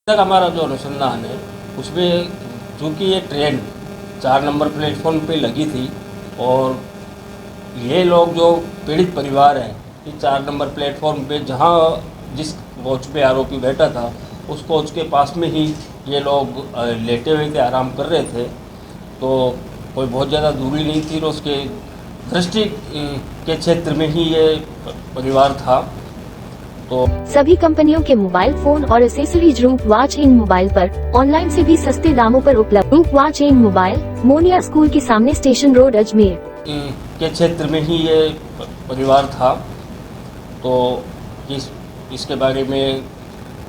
तक हमारा जो अनुसंधान है उसमें चूँकि ये ट्रेन 4 नंबर प्लेटफॉर्म पे लगी थी और ये लोग जो पीड़ित परिवार हैं कि 4 नंबर प्लेटफॉर्म पे जहाँ जिस कोच पे आरोपी बैठा था उस कोच के पास में ही ये लोग लेटे हुए थे, आराम कर रहे थे। तो कोई बहुत ज़्यादा दूरी नहीं थी और उसके दृष्टि के क्षेत्र में ही ये परिवार था। तो सभी कंपनियों के मोबाइल फोन और एसेसरीज रूप वॉच इन मोबाइल पर ऑनलाइन से भी सस्ते दामों पर उपलब्ध। रूप watch in mobile, Moniya school के सामने, स्टेशन रोड, अजमेर के क्षेत्र में ही ये परिवार था। तो इसके बारे में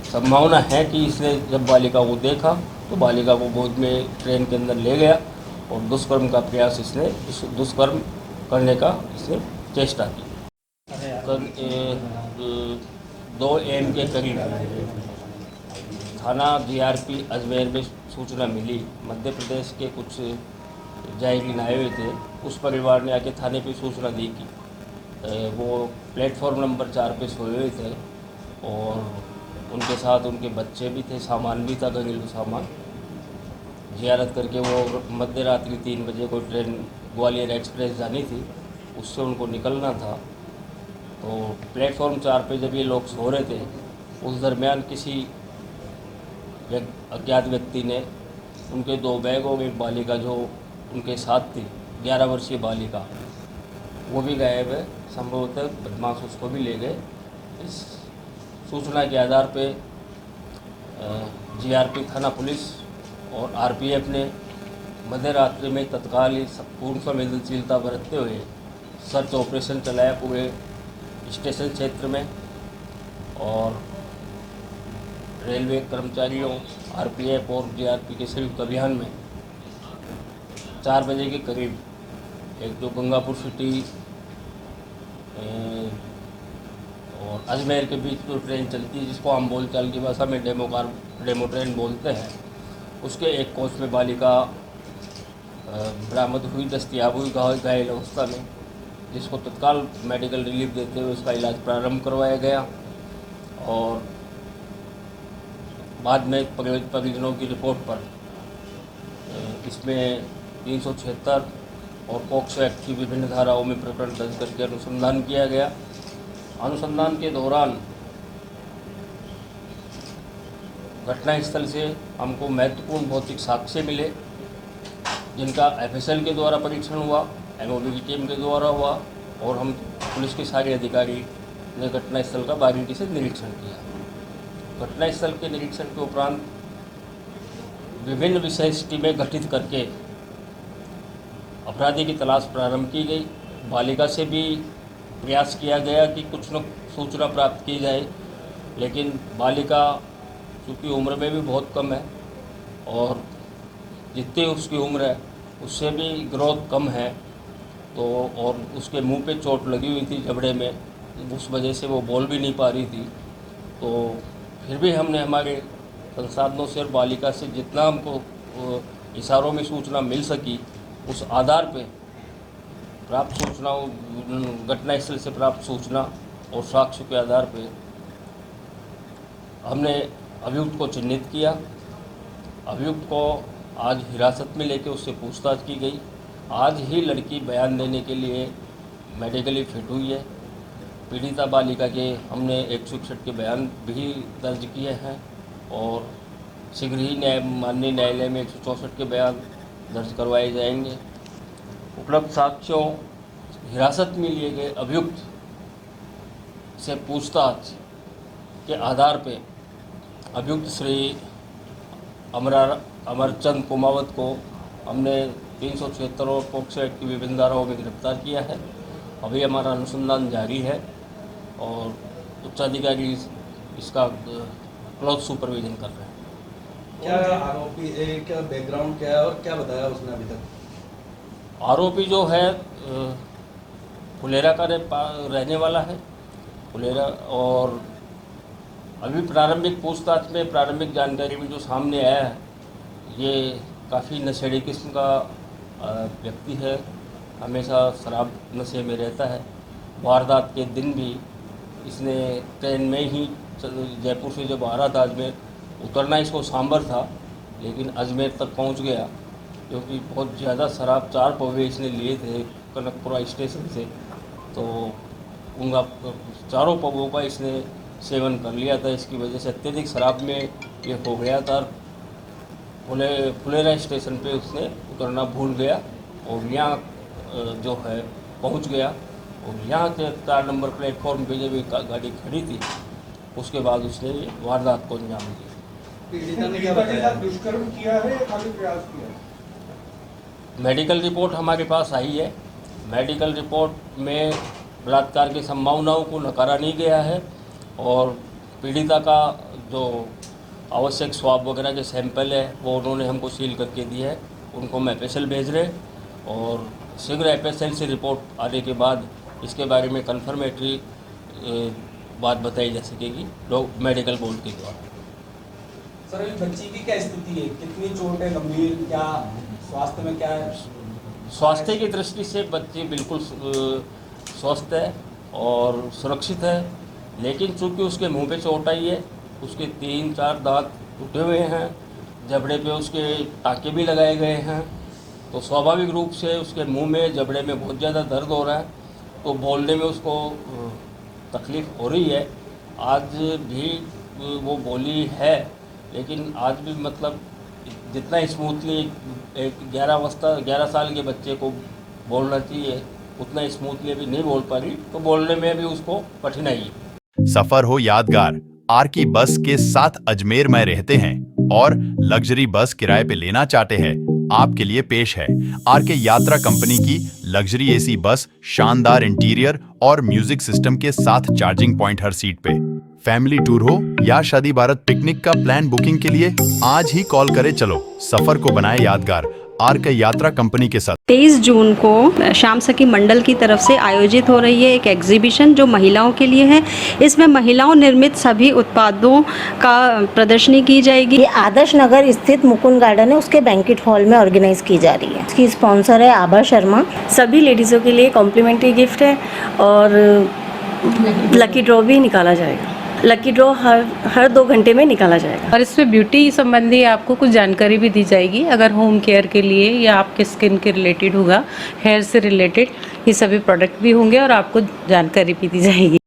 संभावना है कि इसने जब बालिका को देखा तो बालिका को गोद में ट्रेन के अंदर ले गया और दुष्कर्म का प्रयास इसने दुष्कर्म करने का इसने चेष्टा की। कल 2 AM के करीब थाना GRP अजमेर में सूचना मिली। मध्य प्रदेश के कुछ जायरीन आए हुए थे, उस परिवार ने आके थाने पे सूचना दी कि वो प्लेटफॉर्म नंबर 4 पे सोए हुए थे और उनके साथ उनके बच्चे भी थे, सामान भी था, घरेलू सामान। ज़ियारत करके वो मध्य रात्रि 3 बजे कोई ट्रेन ग्वालियर एक्सप्रेस जानी थी, उससे उनको निकलना था। तो प्लेटफॉर्म 4 पे जब ये लोग सो रहे थे उस दरमियान किसी अज्ञात व्यक्ति ने उनके 2 बैग और एक बालिका जो उनके साथ थी, 11 वर्षीय बालिका, वो भी गायब है। संभवतः बदमाश उसको भी ले गए। इस सूचना के आधार पे GRP थाना पुलिस और RPF ने मध्य रात्रि में तत्काल पूर्ण संवेदनशीलता बरतते हुए सर्च ऑपरेशन चलाया पूरे स्टेशन क्षेत्र में और रेलवे कर्मचारियों, RPF और GRP के संयुक्त अभियान में 4 बजे के करीब एक जो गंगापुर सिटी और अजमेर के बीच जो ट्रेन चलती है, जिसको हम बोलचाल की भाषा में डेमो ट्रेन बोलते हैं, उसके एक कोच में बालिका बरामद हुई, दस्तयाब हुई घायल अवस्था में, जिसको तत्काल मेडिकल रिलीफ देते हुए उसका इलाज प्रारंभ करवाया गया और बाद में परिजनों की रिपोर्ट पर इसमें 376 और पॉक्सो एक्ट की विभिन्न धाराओं में प्रकरण दर्ज करके अनुसंधान किया गया। अनुसंधान के दौरान घटनास्थल से हमको महत्वपूर्ण भौतिक साक्ष्य मिले, जिनका FSL के द्वारा परीक्षण हुआ, MOB की टीम के द्वारा हुआ और हम पुलिस के सारे अधिकारी ने घटनास्थल का बारीकी से निरीक्षण किया। घटनास्थल के निरीक्षण के उपरांत विभिन्न विशेष टीमें गठित करके अपराधी की तलाश प्रारंभ की गई। बालिका से भी प्रयास किया गया कि कुछ न सूचना प्राप्त की जाए, लेकिन बालिका चूँकि उम्र में भी बहुत कम है और जितनी उसकी उम्र है उससे भी ग्रोथ कम है, तो और उसके मुंह पे चोट लगी हुई थी जबड़े में, उस वजह से वो बोल भी नहीं पा रही थी। तो फिर भी हमने हमारे संसाधनों से और बालिका से जितना हमको इशारों में सूचना मिल सकी, उस आधार पे प्राप्त सूचनाओं, घटनास्थल से प्राप्त सूचना और साक्ष्य के आधार पे हमने अभियुक्त को चिन्हित किया। अभियुक्त को आज हिरासत में लेकर उससे पूछताछ की गई। आज ही लड़की बयान देने के लिए मेडिकली फिट हुई है। पीड़िता बालिका के हमने 161 के बयान भी दर्ज किए हैं और शीघ्र ही माननीय न्यायालय में 164 के बयान दर्ज करवाए जाएंगे। उपलब्ध साक्ष्यों, हिरासत में लिए गए अभियुक्त से पूछताछ के आधार पे अभियुक्त श्री अमरचंद कुमावत को हमने 376 और पॉक्सो एक्ट की विभिन्न धाराओं में गिरफ्तार किया है। अभी हमारा अनुसंधान जारी है और उच्चाधिकारी इसका क्लोज सुपरविजन कर रहे हैं। क्या आरोपी क्या बैकग्राउंड क्या है और क्या बताया उसने अभी तक? आरोपी जो है फुलेरा का रहने वाला है, फुलेरा, और अभी प्रारंभिक पूछताछ में प्रारंभिक जानकारी में जो सामने आया है, ये काफ़ी नशेड़ी किस्म का व्यक्ति है, हमेशा शराब नशे में रहता है। वारदात के दिन भी इसने ट्रेन में ही जयपुर से जब आ रहा था अजमेर, उतरना इसको सांबर था, लेकिन अजमेर तक पहुंच गया, क्योंकि बहुत ज़्यादा शराब 4 पौवे इसने लिए थे कनकपुरा स्टेशन से। तो उनका 4 पौवों का इसने सेवन कर लिया था। इसकी वजह से अत्यधिक शराब में ये हो गया था। फुलेरा स्टेशन पे उसने उतरना भूल गया और यहाँ जो है पहुंच गया, और यहाँ से 4 नंबर प्लेटफॉर्म पे जब एक गाड़ी खड़ी थी, उसके बाद उसने ये वारदात को अंजाम दिया। पीड़िता ने क्या पीड़िता के बताया? साथ दुष्कर्म किया है या खाली प्रयास किया है? मेडिकल रिपोर्ट हमारे पास आई है। मेडिकल रिपोर्ट में बलात्कार की संभावनाओं को नकारा नहीं गया है, और पीड़िता का जो आवश्यक स्वाब वगैरह के सैंपल है वो उन्होंने हमको सील करके दिए है। उनको हम एफएसएल भेज रहे हैं, और शीघ्र एफएसएल से रिपोर्ट आने के बाद इसके बारे में कन्फर्मेटरी बात बताई जा सकेगी मेडिकल बोर्ड के द्वारा। सर, इस बच्ची की क्या स्थिति है? कितनी चोट है? गंभीर? क्या स्वास्थ्य में क्या है? स्वास्थ्य की दृष्टि से बच्ची बिल्कुल स्वस्थ है और सुरक्षित है, लेकिन चूंकि उसके मुंह पे चोट आई है, उसके 3-4 दांत टूटे हुए हैं, जबड़े पे उसके टाँके भी लगाए गए हैं, तो स्वाभाविक रूप से उसके मुंह में जबड़े में बहुत ज़्यादा दर्द हो रहा है, तो बोलने में उसको तकलीफ़ हो रही है। आज भी वो बोली है, लेकिन आज भी मतलब जितना स्मूथली एक 11 साल के बच्चे को बोलना चाहिए उतना स्मूथली अभी नहीं बोल पा रही, तो बोलने में भी उसको कठिनाई है। सफर हो यादगार, आर की बस के साथ अजमेर में रहते हैं और लग्जरी बस किराए पे लेना चाहते हैं, आपके लिए पेश है आर के यात्रा कंपनी की लग्जरी एसी बस। शानदार इंटीरियर और म्यूजिक सिस्टम के साथ चार्जिंग पॉइंट हर सीट पे। फैमिली टूर हो या शादी बारात पिकनिक का प्लान बुकिंग के लिए आज ही कॉल करें। चलो सफर को बनाए यादगार आर के यात्रा कंपनी के साथ। 23 जून को श्याम सखी मंडल की तरफ से आयोजित हो रही है एक एग्जीबिशन जो महिलाओं के लिए है। इसमें महिलाओं निर्मित सभी उत्पादों का प्रदर्शनी की जाएगी। ये आदर्श नगर स्थित मुकुंद गार्डन है, उसके बैंकेट हॉल में ऑर्गेनाइज की जा रही है। इसकी स्पॉन्सर है आभा शर्मा। सभी लेडीज़ों के लिए कॉम्प्लीमेंट्री गिफ्ट है और लकी ड्रॉ भी निकाला जाएगा। लकी ड्रॉ हर 2 घंटे में निकाला जाएगा। और इसमें ब्यूटी संबंधी आपको कुछ जानकारी भी दी जाएगी। अगर होम केयर के लिए या आपके स्किन के रिलेटेड होगा, हेयर से रिलेटेड, ये सभी प्रोडक्ट भी होंगे और आपको जानकारी भी दी जाएगी।